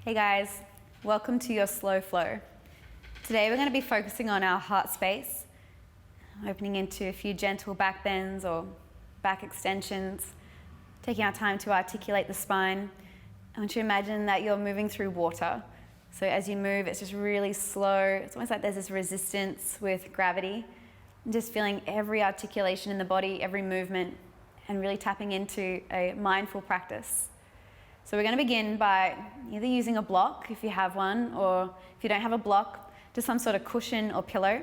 Hey guys, welcome to your slow flow. Today we're going to be focusing on our heart space, opening into a few gentle back bends or back extensions, taking our time to articulate the spine. I want you to imagine that you're moving through water. So as you move, it's just really slow. It's almost like there's this resistance with gravity. And just feeling every articulation in the body, every movement, and really tapping into a mindful practice. So we're going to begin by either using a block, if you have one, or if you don't have a block, just some sort of cushion or pillow.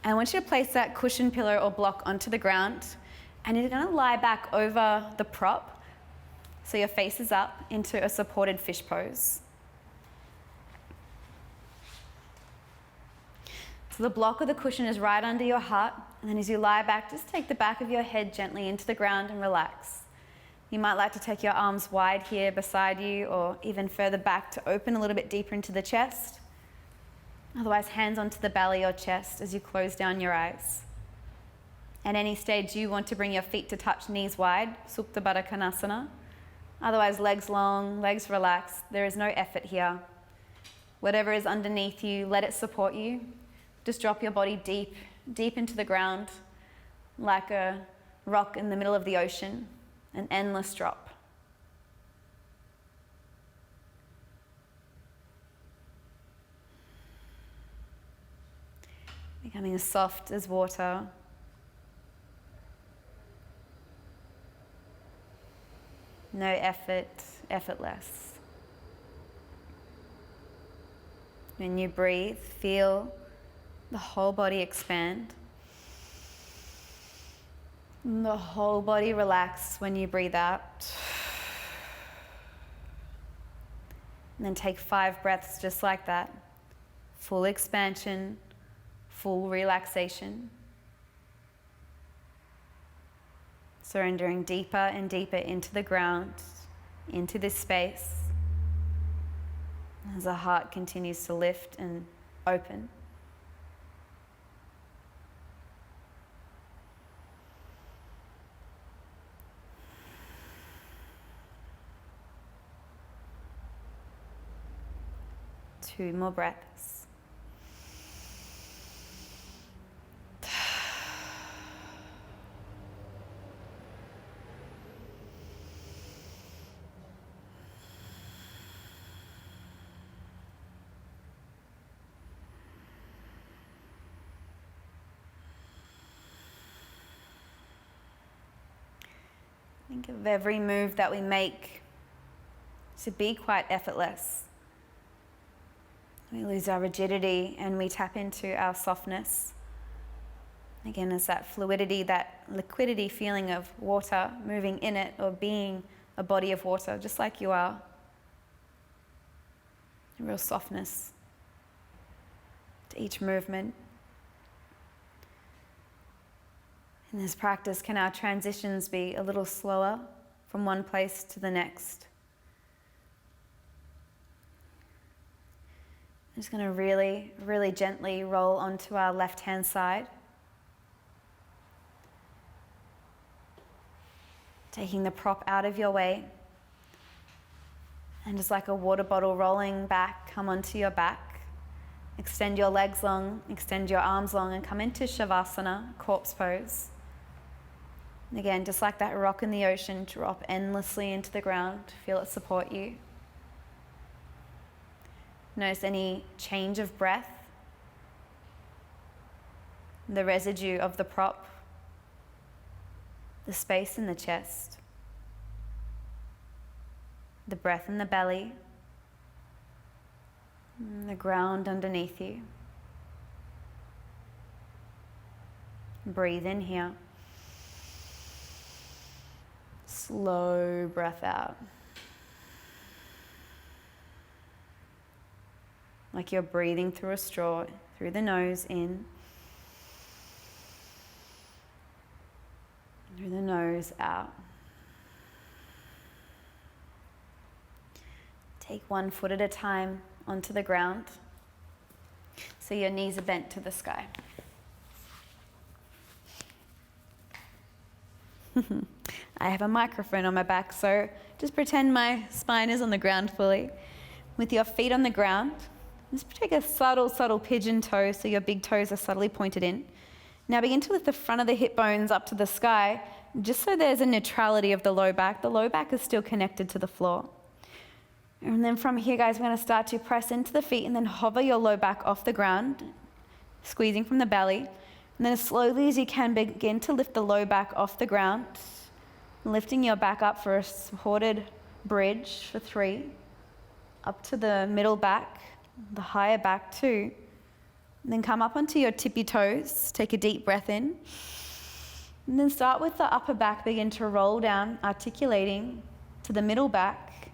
And I want you to place that cushion, pillow, or block onto the ground, and you're going to lie back over the prop, so your face is up, into a supported fish pose. So the block or the cushion is right under your heart, and then as you lie back, just take the back of your head gently into the ground and relax. You might like to take your arms wide here beside you, or even further back to open a little bit deeper into the chest. Otherwise, hands onto the belly or chest as you close down your eyes. At any stage, you want to bring your feet to touch knees wide, Supta Baddha Konasana. Otherwise, legs long, legs relaxed. There is no effort here. Whatever is underneath you, let it support you. Just drop your body deep, deep into the ground, like a rock in the middle of the ocean. An endless drop. Becoming as soft as water. No effort, effortless. When you breathe, feel the whole body expand. The whole body relax when you breathe out. And then take 5 breaths just like that. Full expansion, full relaxation. Surrendering deeper and deeper into the ground, into this space, as the heart continues to lift and open. Two more breaths. Think of every move that we make to be quite effortless. We lose our rigidity and we tap into our softness. Again, it's that fluidity, that liquidity feeling of water moving in it, or being a body of water, just like you are. A real softness to each movement. In this practice, can our transitions be a little slower from one place to the next? I'm just going to really, really gently roll onto our left-hand side. Taking the prop out of your way. And just like a water bottle rolling back, come onto your back. Extend your legs long, extend your arms long, and come into Shavasana, corpse pose. And again, just like that rock in the ocean, drop endlessly into the ground. Feel it support you. Notice any change of breath, the residue of the prop, the space in the chest, the breath in the belly, and the ground underneath you. Breathe in here. Slow breath out. Like you're breathing through a straw, through the nose in, through the nose out. Take 1 foot at a time onto the ground, so your knees are bent to the sky. I have a microphone on my back, so just pretend my spine is on the ground fully. With your feet on the ground, just take a subtle pigeon toe so your big toes are subtly pointed in. Now begin to lift the front of the hip bones up to the sky, just so there's a neutrality of the low back. The low back is still connected to the floor. And then from here, guys, we're going to start to press into the feet and then hover your low back off the ground, squeezing from the belly. And then as slowly as you can, begin to lift the low back off the ground, lifting your back up for a supported bridge for 3, up to the middle back, the higher back 2. And then come up onto your tippy toes, take a deep breath in. And then start with the upper back, begin to roll down, articulating to the middle back,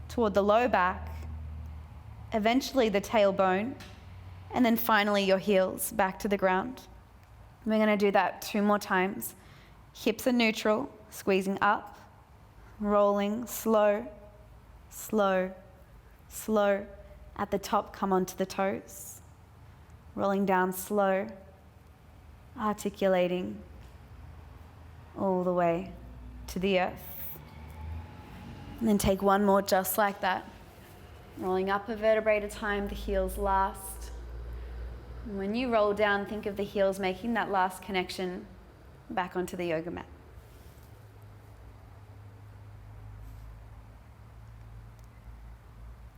toward the low back, eventually the tailbone, and then finally your heels back to the ground. We're going to do that 2 more times. Hips are neutral, squeezing up, rolling, slow, slow, slow. At the top, come onto the toes. Rolling down slow, articulating all the way to the earth. And then take 1 more just like that. Rolling up a vertebrae at a time, the heels last. And when you roll down, think of the heels making that last connection back onto the yoga mat.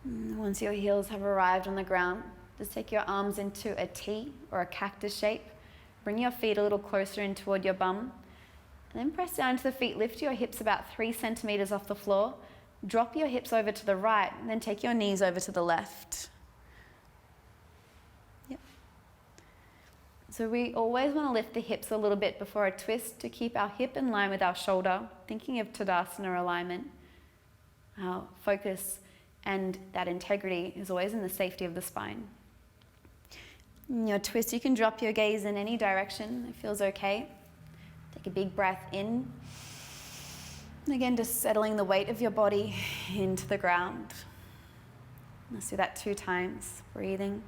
And once your heels have arrived on the ground, just take your arms into a T or a cactus shape. Bring your feet a little closer in toward your bum. And then press down to the feet. Lift your hips about 3 centimeters off the floor. Drop your hips over to the right, and then take your knees over to the left. Yep. So we always want to lift the hips a little bit before a twist to keep our hip in line with our shoulder, thinking of Tadasana alignment. Our focus and that integrity is always in the safety of the spine. In your twist, you can drop your gaze in any direction. It feels okay. Take a big breath in. And again, just settling the weight of your body into the ground. Let's do that 2 times. Breathing.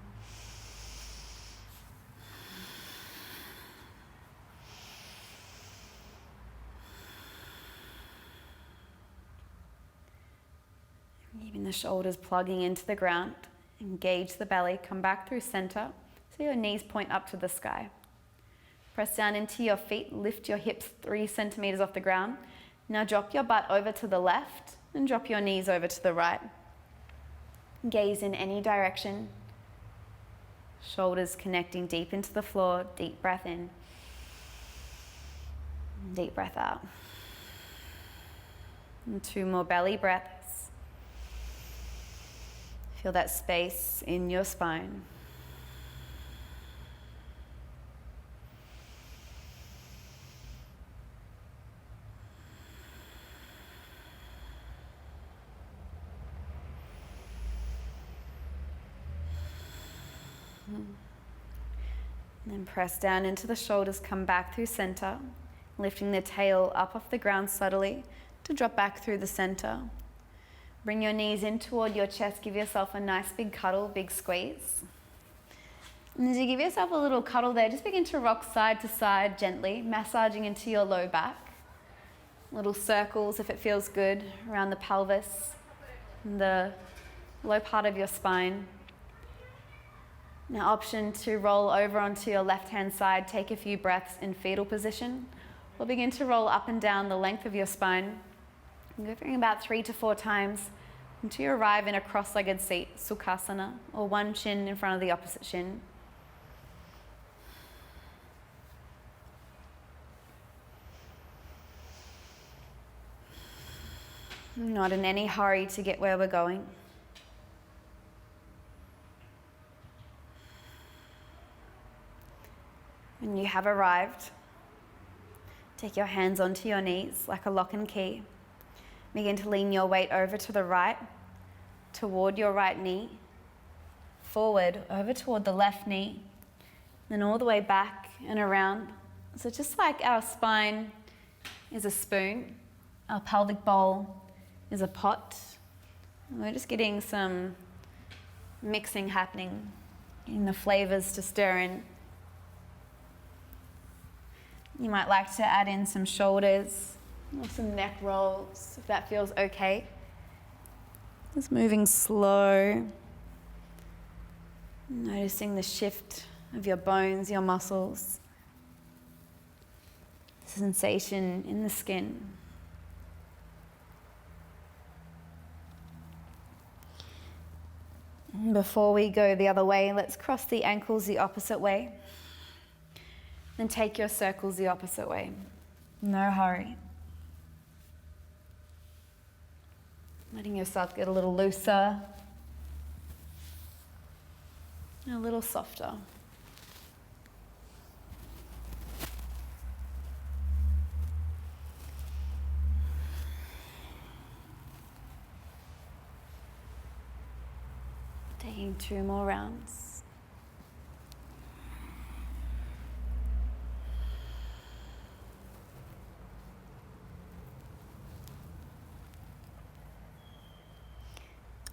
Even the shoulders plugging into the ground. Engage the belly. Come back through center. So your knees point up to the sky. Press down into your feet. Lift your hips 3 centimeters off the ground. Now drop your butt over to the left and drop your knees over to the right. Gaze in any direction. Shoulders connecting deep into the floor. Deep breath in. Deep breath out. And 2 more belly breaths. Feel that space in your spine. And then press down into the shoulders, come back through center, lifting the tail up off the ground subtly to drop back through the center. Bring your knees in toward your chest, give yourself a nice big cuddle, big squeeze. And as you give yourself a little cuddle there, just begin to rock side to side gently, massaging into your low back. Little circles, if it feels good, around the pelvis and the low part of your spine. Now, option to roll over onto your left-hand side, take a few breaths in fetal position, or begin to roll up and down the length of your spine. Go through about 3 to 4 times until you arrive in a cross-legged seat, Sukhasana, or 1 shin in front of the opposite shin. Not in any hurry to get where we're going. When you have arrived, take your hands onto your knees like a lock and key. Begin to lean your weight over to the right, toward your right knee, forward, over toward the left knee, then all the way back and around. So just like our spine is a spoon, our pelvic bowl is a pot. And we're just getting some mixing happening, getting the flavors to stir in. You might like to add in some shoulders or some neck rolls if that feels okay. Just moving slow. Noticing the shift of your bones, your muscles. Sensation in the skin. And before we go the other way, let's cross the ankles the opposite way. Then take your circles the opposite way. No hurry. Letting yourself get a little looser, a little softer. Taking 2 more rounds.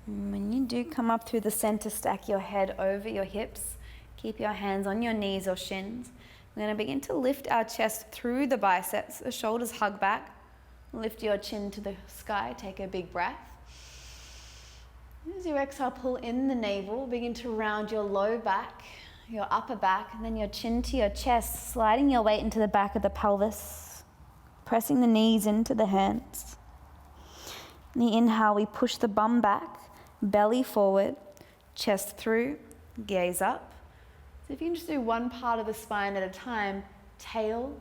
When you do come up through the center, stack your head over your hips. Keep your hands on your knees or shins. We're going to begin to lift our chest through the biceps. The shoulders hug back. Lift your chin to the sky. Take a big breath. As you exhale, pull in the navel. Begin to round your low back, your upper back, and then your chin to your chest, sliding your weight into the back of the pelvis. Pressing the knees into the hands. In the inhale, we push the bum back. Belly forward, chest through, gaze up. So if you can just do one part of the spine at a time, tail,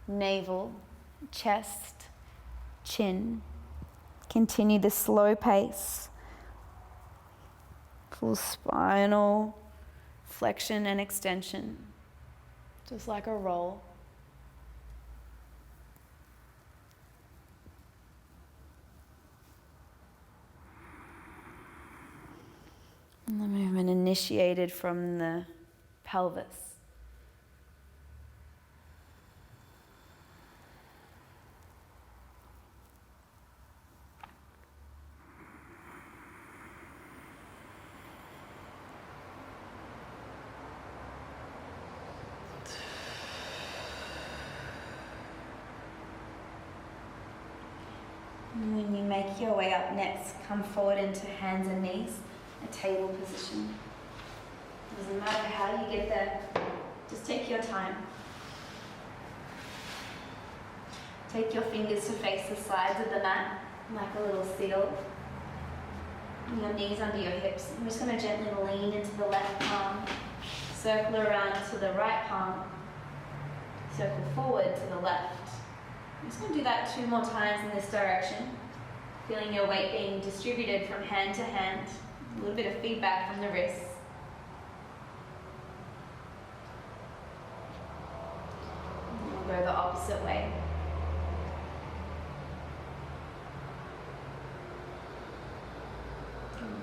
navel, chest, chin. Continue the slow pace. Full spinal flexion and extension, just like a roll. And the movement initiated from the pelvis. And when you make your way up next, come forward into hands and knees. A table position. Doesn't matter how you get there, just take your time. Take your fingers to face the sides of the mat like a little seal. And your knees under your hips. I'm just going to gently lean into the left palm, circle around to the right palm, circle forward to the left. I'm just going to do that 2 more times in this direction, feeling your weight being distributed from hand to hand. A little bit of feedback from the wrists. And we'll go the opposite way.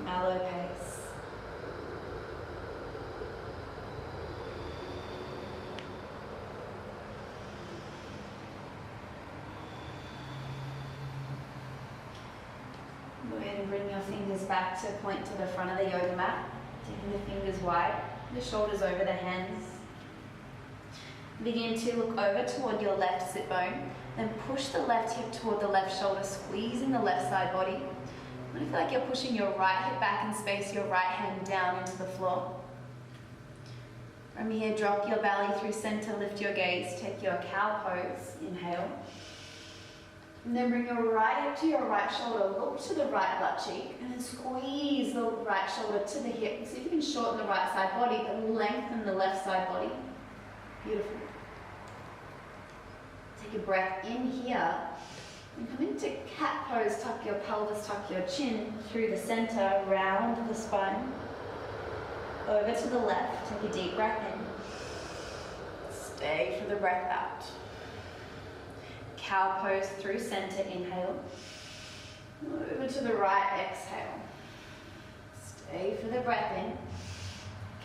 Mellow pace. Go ahead and bring your fingers back to point to the front of the yoga mat. Taking the fingers wide, the shoulders over the hands. Begin to look over toward your left sit bone. Then push the left hip toward the left shoulder, squeezing the left side body. I feel like you're pushing your right hip back in space, your right hand down into the floor. From here, drop your belly through center, lift your gaze, take your cow pose, inhale. And then bring your right hip to your right shoulder, look to the right butt cheek, and then squeeze the right shoulder to the hip. See if you can shorten the right side body, but lengthen the left side body. Beautiful. Take a breath in here, and come into cat pose, tuck your pelvis, tuck your chin through the center, round the spine. Over to the left, take a deep breath in. Stay for the breath out. Cow pose through center, inhale. Over to the right, exhale. Stay for the breath in.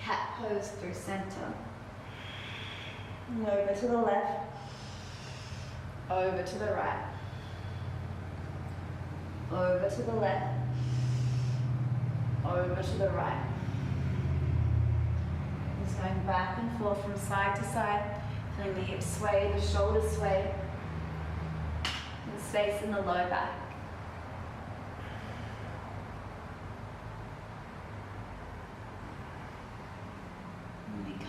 Cat pose through center. And over to the left. Over to the right. Over to the left. Over to the right. Just going back and forth from side to side. Feeling the hips sway, the shoulders sway. And space in the low back.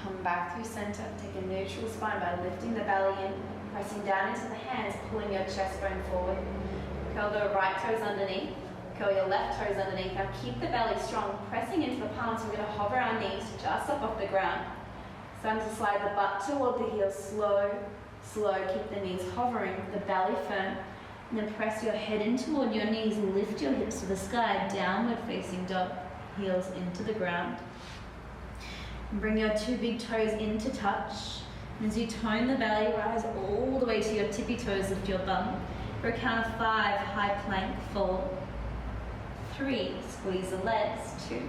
Come back through center. Take a neutral spine by lifting the belly in, pressing down into the hands, pulling your chest bone forward. Curl the right toes underneath. Curl your left toes underneath. Now keep the belly strong, pressing into the palms. We're going to hover our knees just up off the ground. Starting to slide the butt toward the heels. Slow, slow. Keep the knees hovering, the belly firm. And then press your head in toward your knees and lift your hips to the sky. Downward facing dog. Heels into the ground. And bring your two big toes into touch. And as you tone the belly, rise all the way to your tippy toes. Lift your bum. For a count of 5, high plank, 4, 3, squeeze the legs, 2,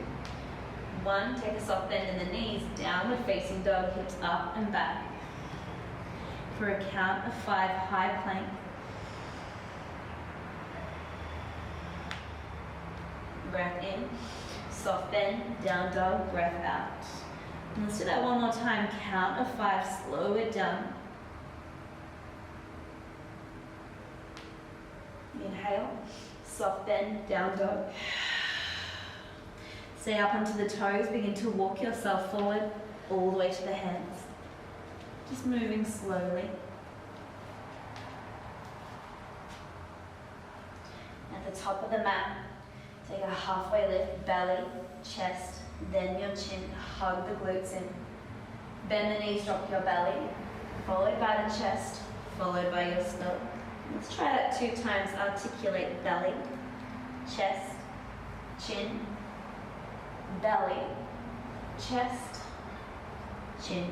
1, take a soft bend in the knees, downward facing dog, hips up and back. For a count of 5, high plank. Breath in, soft bend, down dog, breath out. And let's do that one more time, count of 5, slow it down. Inhale, soft bend, down dog. Stay up onto the toes, begin to walk yourself forward all the way to the hands. Just moving slowly. At the top of the mat, take a halfway lift, belly, chest, then your chin, hug the glutes in. Bend the knees, drop your belly, followed by the chest, followed by your stomach. Let's try that 2 times. Articulate belly, chest, chin, belly, chest, chin.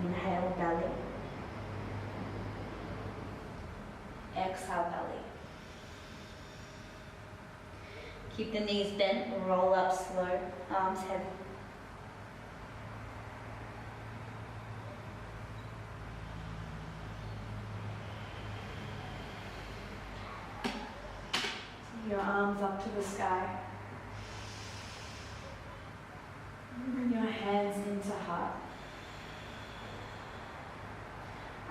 Inhale, belly. Exhale, belly. Keep the knees bent, roll up slow, arms heavy. Your arms up to the sky. Bring your hands into heart.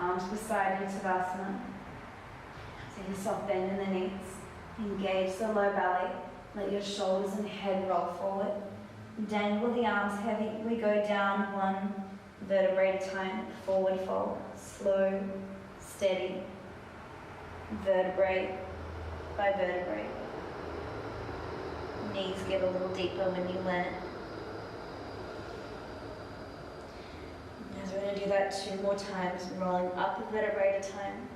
Arms beside you, Shavasana. Take a soft bend in the knees. Engage the low belly. Let your shoulders and head roll forward. Dangle the arms heavy. We go down 1 vertebrae at a time. Forward fold. Slow, steady. Vertebrae by vertebrae. Knees get a little deeper when you land. As we're going to do that 2 more times, rolling up a vertebrae at a time.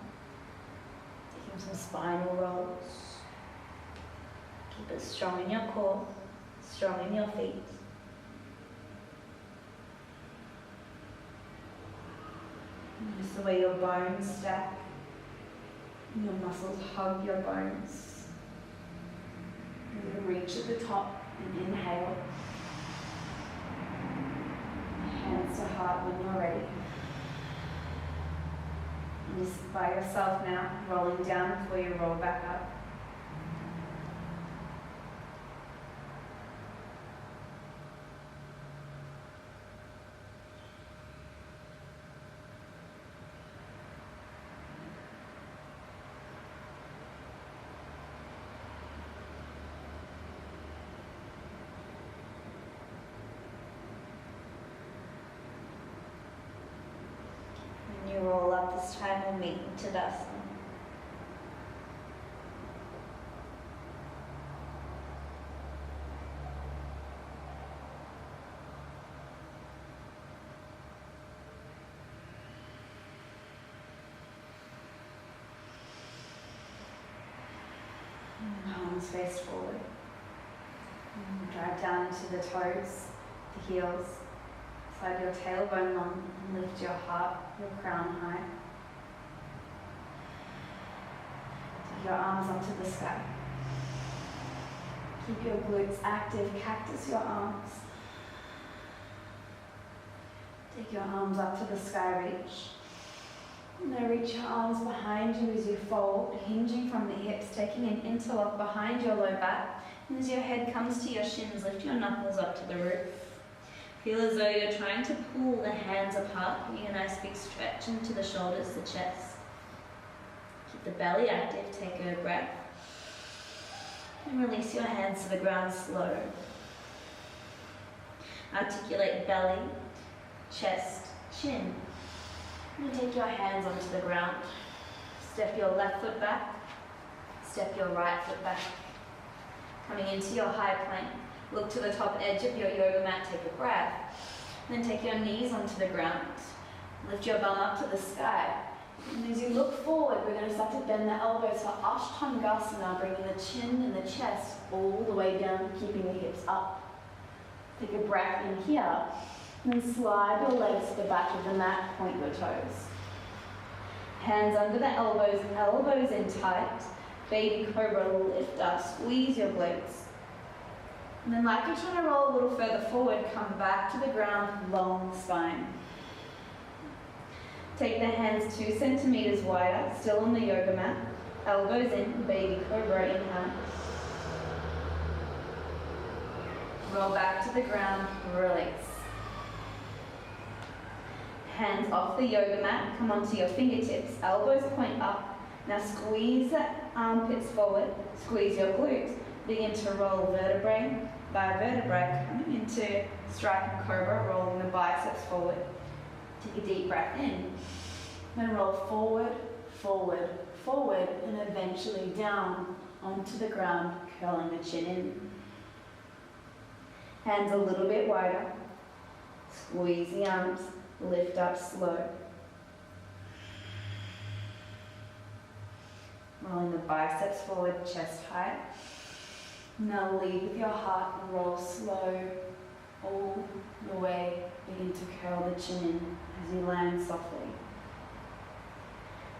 Taking some spinal rolls. Keep it strong in your core, strong in your feet. Notice the way your bones stack. Your muscles hug your bones. You're going to reach at the top and inhale. Hands to heart when you're ready. And just by yourself now, rolling down before you roll back up. You roll up this time, we'll meet in Shavasana. Palms face forward. Drive down into the toes, the heels. Slide your tailbone long and lift your heart, your crown high. Take your arms up to the sky. Keep your glutes active, cactus your arms. Take your arms up to the sky, reach. And now reach your arms behind you as you fold, hinging from the hips, taking an interlock behind your low back. And as your head comes to your shins, lift your knuckles up to the roof. Feel as though you're trying to pull the hands apart, giving a nice big stretch into the shoulders, the chest. Keep the belly active, take a breath. And release your hands to the ground slow. Articulate belly, chest, chin. And take your hands onto the ground. Step your left foot back, step your right foot back. Coming into your high plank, look to the top edge of your yoga mat, take a breath. Then take your knees onto the ground. Lift your bum up to the sky. And as you look forward, we're going to start to bend the elbows for Ashtangasana, bringing the chin and the chest all the way down, keeping the hips up. Take a breath in here, and then slide your legs to the back of the mat, point your toes. Hands under the elbows, elbows in tight. Baby cobra, lift up, squeeze your glutes. And then like you're trying to roll a little further forward, come back to the ground, long spine. Take the hands 2 centimeters wider, still on the yoga mat. Elbows in, baby cobra, inhale. Roll back to the ground, release. Hands off the yoga mat, come onto your fingertips, elbows point up. Now squeeze the armpits forward, squeeze your glutes. Begin to roll vertebrae by vertebrae, coming into striking cobra, rolling the biceps forward. Take a deep breath in. Then roll forward, forward, forward, and eventually down onto the ground, curling the chin in. Hands a little bit wider. Squeeze the arms, lift up slow. Rolling the biceps forward, chest high. Now lead with your heart and roll slow all the way. Begin to curl the chin in as you land softly.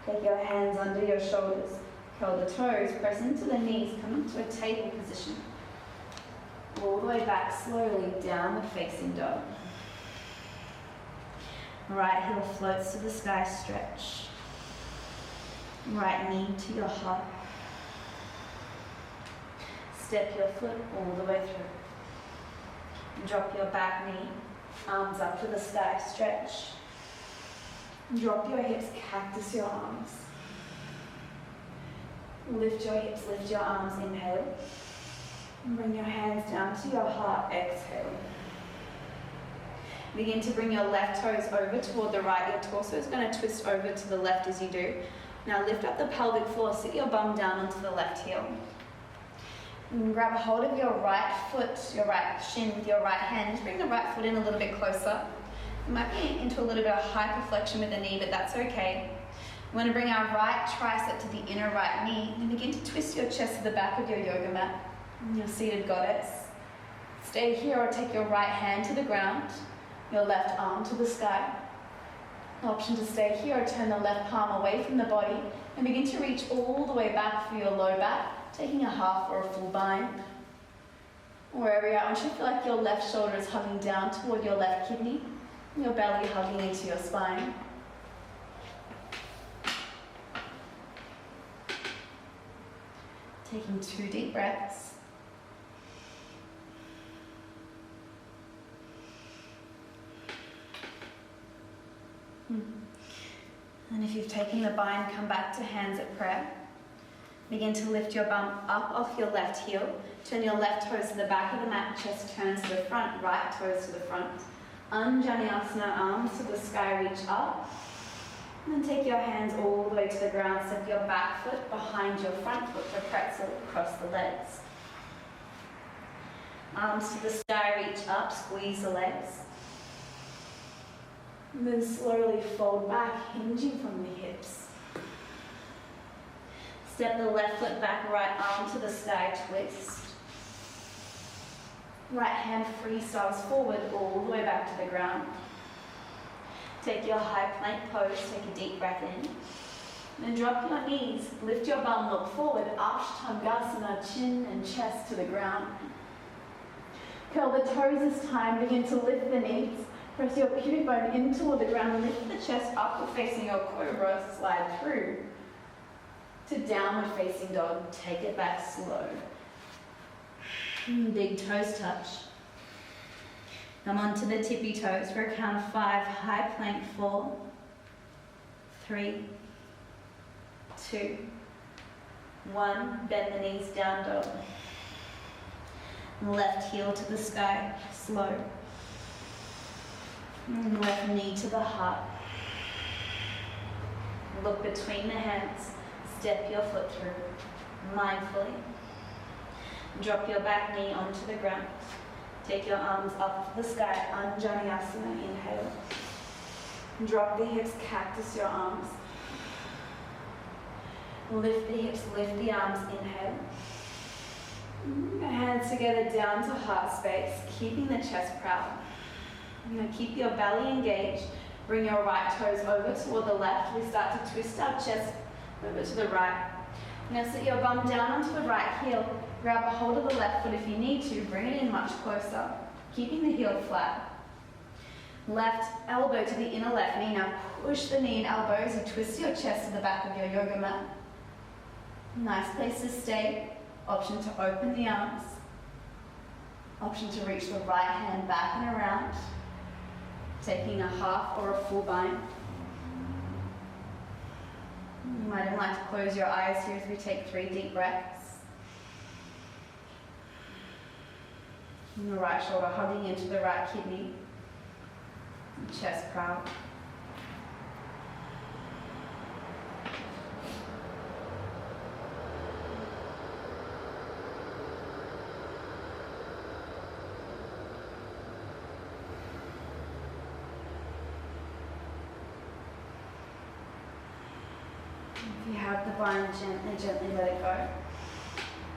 Take your hands under your shoulders, curl the toes, press into the knees, come into a table position. All the way back slowly, downward facing dog. Right heel floats to the sky, stretch. Right knee to your heart. Step your foot all the way through. Drop your back knee, arms up to the sky, stretch. Drop your hips, cactus your arms. Lift your hips, lift your arms, inhale. And bring your hands down to your heart, exhale. Begin to bring your left toes over toward the right. Your torso is going to twist over to the left as you do. Now lift up the pelvic floor, sit your bum down onto the left heel. And grab a hold of your right foot, your right shin with your right hand. Just bring the right foot in a little bit closer. You might be into a little bit of hyperflexion with the knee, but that's okay. We want to bring our right tricep to the inner right knee and begin to twist your chest to the back of your yoga mat. Your seated goddess. Stay here or take your right hand to the ground, your left arm to the sky. Option to stay here or turn the left palm away from the body and begin to reach all the way back for your low back, taking a half or a full bind. Wherever you're at, I want you to feel like your left shoulder is hugging down toward your left kidney, and your belly hugging into your spine. Taking 2 deep breaths. And if you've taken the bind, come back to hands at prayer. Begin to lift your bum up off your left heel. Turn your left toes to the back of the mat, chest turns to the front, right toes to the front. Anjaneyasana, arms to the sky, reach up. And then take your hands all the way to the ground. Step your back foot behind your front foot for pretzel across the legs. Arms to the sky, reach up, squeeze the legs. And then slowly fold back, hinging from the hips. Step the left foot back, right arm to the sky, twist. Right hand freestyles forward all the way back to the ground. Take your high plank pose, take a deep breath in. Then drop your knees, lift your bum, look forward, Ashtangasana, chin and chest to the ground. Curl the toes this time, begin to lift the knees. Press your pubic bone in toward the ground, lift the chest upward facing your cobra, slide through to downward facing dog. Take it back slow. Big toes touch. Come onto the tippy toes for a count of 5. High plank, 4, 3, 2, 1. Bend the knees, down dog. Left heel to the sky, slow. And left knee to the heart. Look between the hands. Step your foot through mindfully. Drop your back knee onto the ground. Take your arms up to the sky. Anjaneyasana. Inhale. Drop the hips. Cactus your arms. Lift the hips. Lift the arms. Inhale. Hands together down to heart space. Keeping the chest proud. You're going to keep your belly engaged. Bring your right toes over toward the left. We start to twist our chest over to the right. You're going to sit your bum down onto the right heel. Grab a hold of the left foot if you need to. Bring it in much closer. Keeping the heel flat. Left elbow to the inner left knee. Now push the knee and elbow as you twist your chest to the back of your yoga mat. Nice place to stay. Option to open the arms. Option to reach the right hand back and around. Taking a half or a full bind. You might even like to close your eyes here as we take 3 deep breaths. And the right shoulder hugging into the right kidney. And chest proud. If you have the bind, gently let it go.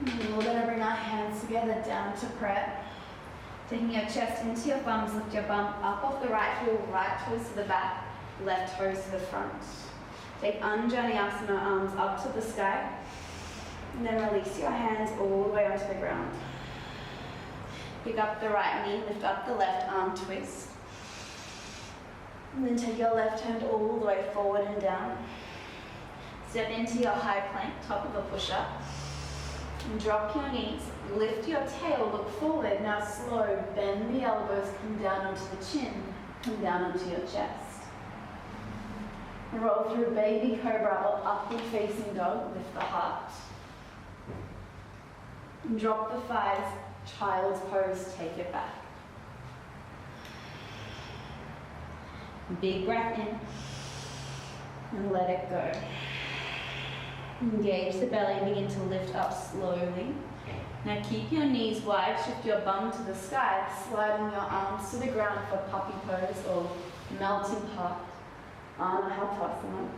And we're going to bring our hands together down to prayer. Taking your chest into your thumbs, lift your bum up off the right heel, right toes to the back, left toes to the front. Take Anjaneyasana, arms up to the sky. And then release your hands all the way onto the ground. Pick up the right knee, lift up the left arm, twist. And then take your left hand all the way forward and down. Step into your high plank, top of a push-up. And drop your knees, lift your tail, look forward. Now slow, bend the elbows, come down onto the chin, come down onto your chest. Roll through baby cobra or upward facing dog, lift the heart. And drop the thighs, child's pose, take it back. Big breath in, and let it go. Engage the belly and begin to lift up slowly. Now keep your knees wide, shift your bum to the sky, sliding your arms to the ground for puppy pose or melting heart. Anahatasana.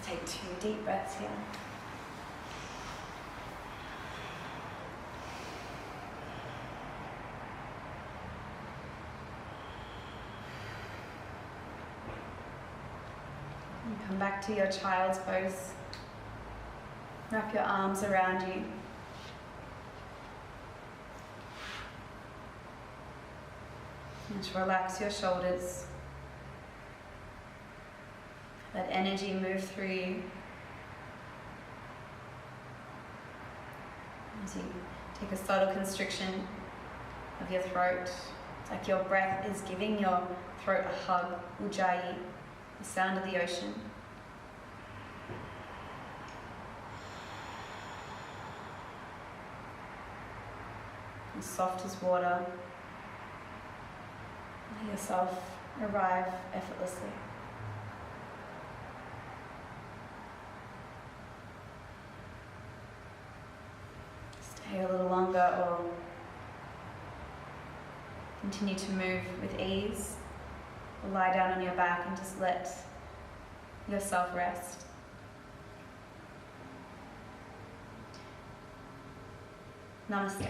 Take 2 deep breaths here. And come back to your child's pose. Wrap your arms around you. And just relax your shoulders. Let energy move through you. As you take a subtle constriction of your throat. It's like your breath is giving your throat a hug. Ujjayi, the sound of the ocean. And soft as water. Let yourself arrive effortlessly. Stay a little longer or continue to move with ease. Or lie down on your back and just let yourself rest. Namaste.